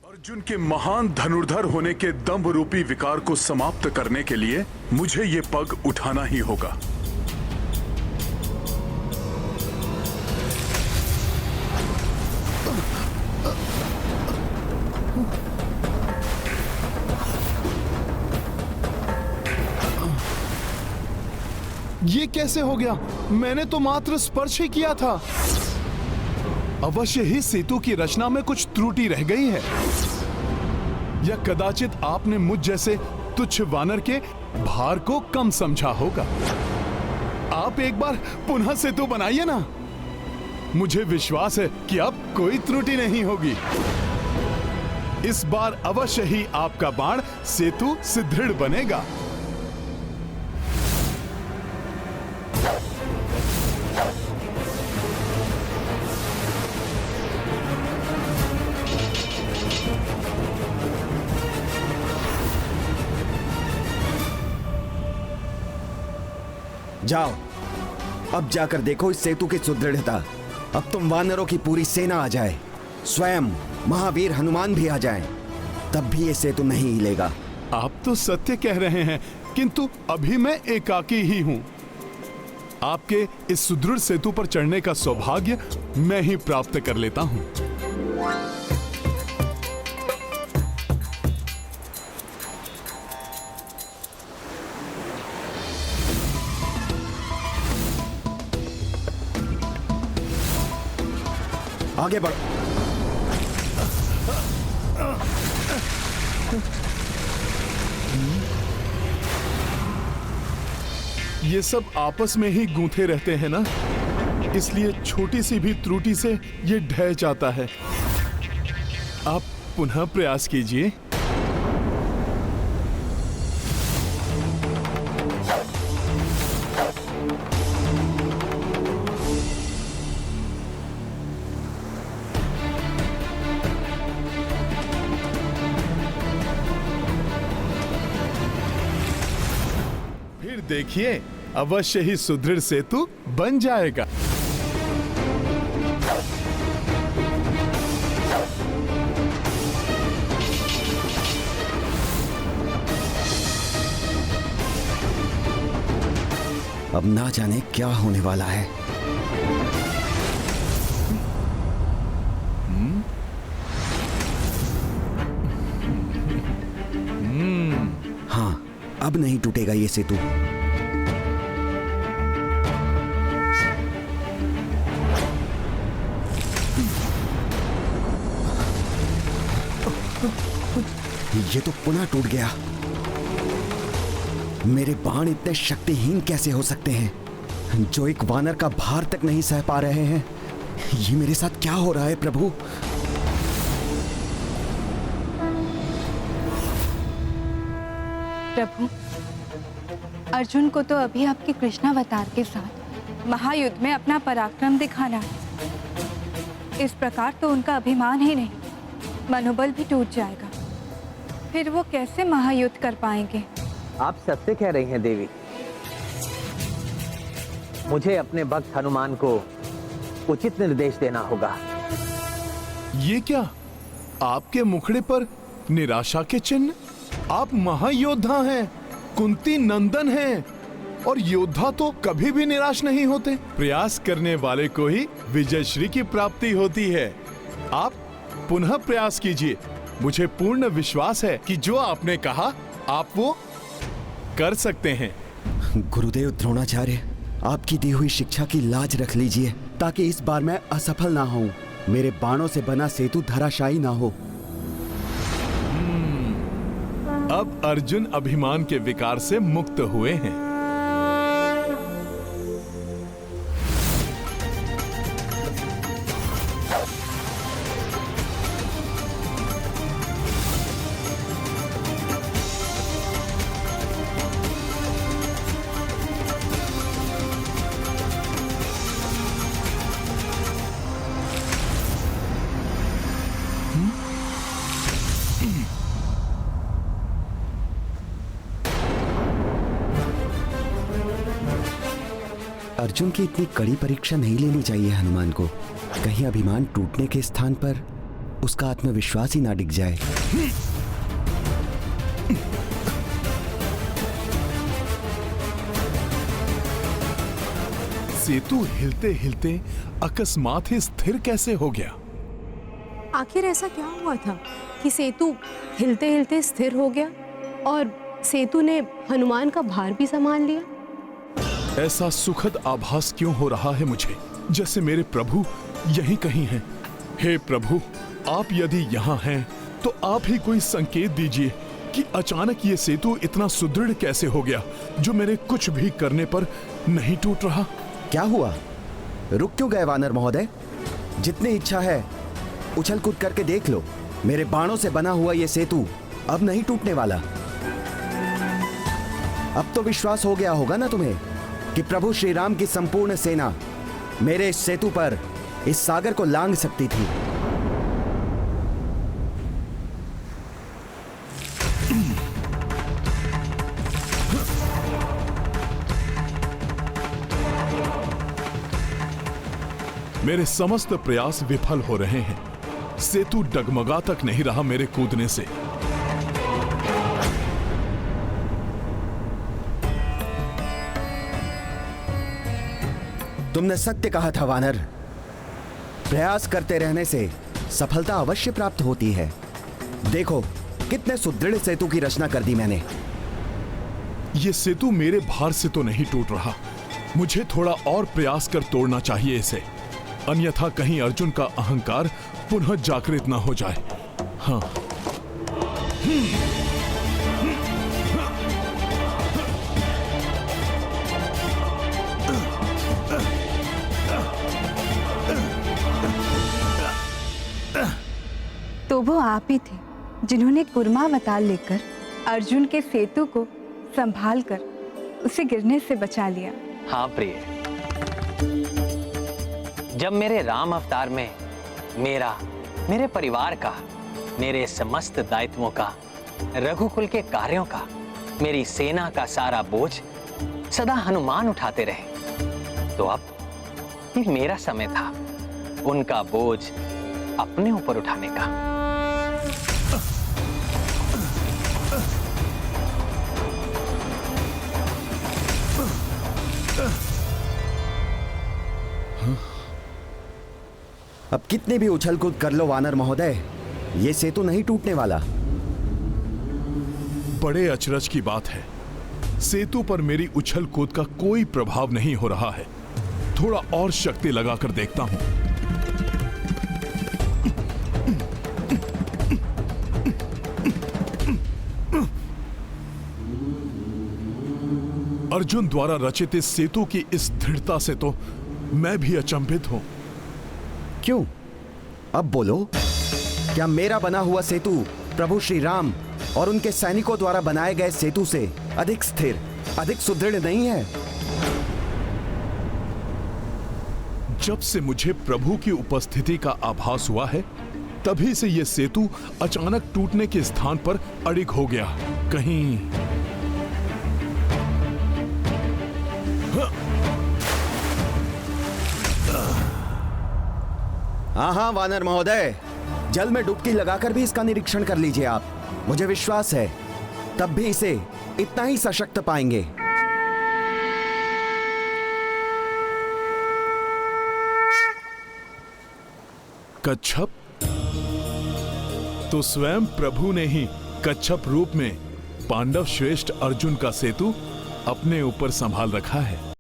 अर्जुन के महान धनुर्धर होने के दंभ रूपी विकार को समाप्त करने के लिए मुझे ये पग उठाना ही होगा। ये कैसे हो गया? मैंने तो मात्र स्पर्श ही किया था। अवश्य ही सेतु की रचना में कुछ त्रुटि रह गई है, या कदाचित आपने मुझ जैसे तुच्छ वानर के भार को कम समझा होगा। आप एक बार पुनः सेतु बनाइए ना। मुझे विश्वास है कि अब कोई त्रुटि नहीं होगी। इस बार अवश्य ही आपका बाण सेतु सुदृढ़ बनेगा। जाओ, अब जाकर देखो इस सेतु की सुदृढ़ता। अब तुम वानरों की पूरी सेना आ जाए, स्वयं महावीर हनुमान भी आ जाएं, तब भी ये सेतु नहीं हिलेगा। आप तो सत्य कह रहे हैं, किंतु अभी मैं एकाकी ही हूं। आपके इस सुदृढ़ सेतु पर चढ़ने का सौभाग्य मैं ही प्राप्त कर लेता हूं। आगे बढ़ो। ये सब आपस में ही गूंथे रहते हैं ना, इसलिए छोटी सी भी त्रुटि से ये ढह जाता है। आप पुनः प्रयास कीजिए। फिर देखिए, अवश्य ही सुदृढ़ सेतु बन जाएगा। अब ना जाने क्या होने वाला है। हाँ, अब नहीं टूटेगा ये सेतु। ये तो पुनः टूट गया। मेरे बाण इतने शक्तिहीन कैसे हो सकते हैं, जो एक वानर का भार तक नहीं सह पा रहे हैं। ये मेरे साथ क्या हो रहा है प्रभु? प्रभु, अर्जुन को तो अभी आपके कृष्णावतार के साथ महायुद्ध में अपना पराक्रम दिखाना है। इस प्रकार तो उनका अभिमान ही नहीं, मनोबल भी टूट जाएगा। फिर वो कैसे महायुद्ध कर पाएंगे? आप सत्य कह रही हैं देवी। मुझे अपने भक्त हनुमान को उचित निर्देश देना होगा। ये क्या, आपके मुखड़े पर निराशा के चिन्ह? आप महायोद्धा हैं, कुंती नंदन हैं, और योद्धा तो कभी भी निराश नहीं होते। प्रयास करने वाले को ही विजयश्री की प्राप्ति होती है। आप पुनः प्रयास कीजिए। मुझे पूर्ण विश्वास है कि जो आपने कहा आप वो कर सकते हैं। गुरुदेव द्रोणाचार्य, आपकी दी हुई शिक्षा की लाज रख लीजिए, ताकि इस बार मैं असफल ना हूं। मेरे बाणों से बना सेतु धराशायी ना हो। अब अर्जुन अभिमान के विकार से मुक्त हुए हैं। अर्जुन की इतनी कड़ी परीक्षा नहीं लेनी चाहिए हनुमान को। कहीं अभिमान टूटने के स्थान पर उसका आत्मविश्वास ही ना डिग जाए। सेतु हिलते हिलते अकस्मात ही स्थिर कैसे हो गया? आखिर ऐसा क्या हुआ था कि सेतु हिलते हिलते स्थिर हो गया और सेतु ने हनुमान का भार भी संभाल लिया? ऐसा सुखद आभास क्यों हो रहा है मुझे, जैसे मेरे प्रभु यहीं कहीं हैं। हे प्रभु, आप यदि यहाँ हैं तो आप ही कोई संकेत दीजिए कि अचानक ये सेतु इतना सुदृढ़ कैसे हो गया, जो मेरे कुछ भी करने पर नहीं टूट रहा। क्या हुआ? रुक क्यों गए वानर महोदय? जितनी इच्छा है उछल कूद करके देख लो। मेरे बाणों से बना हुआ ये सेतु अब नहीं टूटने वाला। अब तो विश्वास हो गया होगा ना तुम्हें कि प्रभु श्री राम की संपूर्ण सेना मेरे इस सेतु पर इस सागर को लांघ सकती थी। मेरे समस्त प्रयास विफल हो रहे हैं। सेतु डगमगा तक नहीं रहा मेरे कूदने से। तुमने सत्य कहा था वानर। प्रयास करते रहने से सफलता अवश्य प्राप्त होती है। देखो कितने सुदृढ़ सेतु की रचना कर दी मैंने। ये सेतु मेरे भार से तो नहीं टूट रहा। मुझे थोड़ा और प्रयास कर तोड़ना चाहिए इसे, अन्यथा कहीं अर्जुन का अहंकार पुनः जागृत न हो जाए। हाँ। तो वो आप ही थे जिन्होंने कुर्मावतार लेकर अर्जुन के सेतु को संभाल कर उसे गिरने से बचा लिया। हाँ प्रिय, जब मेरे राम अवतार में मेरे परिवार का, मेरे समस्त दायित्वों का, रघुकुल के कार्यों का, मेरी सेना का सारा बोझ सदा हनुमान उठाते रहे, तो अब ये मेरा समय था उनका बोझ अपने ऊपर उठाने का। अब कितने भी उछल कूद कर लो वानर महोदय, ये सेतु नहीं टूटने वाला। बड़े अचरज की बात है, सेतु पर मेरी उछल कूद का कोई प्रभाव नहीं हो रहा है। थोड़ा और शक्ति लगाकर देखता हूं। अर्जुन द्वारा रचित इस सेतु की इस दृढ़ता से तो मैं भी अचंभित हूं। क्यों? अब बोलो, क्या मेरा बना हुआ सेतु प्रभु श्री राम और उनके सैनिकों द्वारा बनाए गए सेतु से अधिक स्थिर, अधिक सुदृढ़ नहीं है? जब से मुझे प्रभु की उपस्थिति का आभास हुआ है, तभी से यह सेतु अचानक टूटने के स्थान पर अड़िग हो गया। कहीं हाँ वानर महोदय, जल में डुबकी लगाकर भी इसका निरीक्षण कर लीजिए आप। मुझे विश्वास है तब भी इसे इतना ही सशक्त पाएंगे। कच्छप? तो स्वयं प्रभु ने ही कच्छप रूप में पांडव श्रेष्ठ अर्जुन का सेतु अपने ऊपर संभाल रखा है।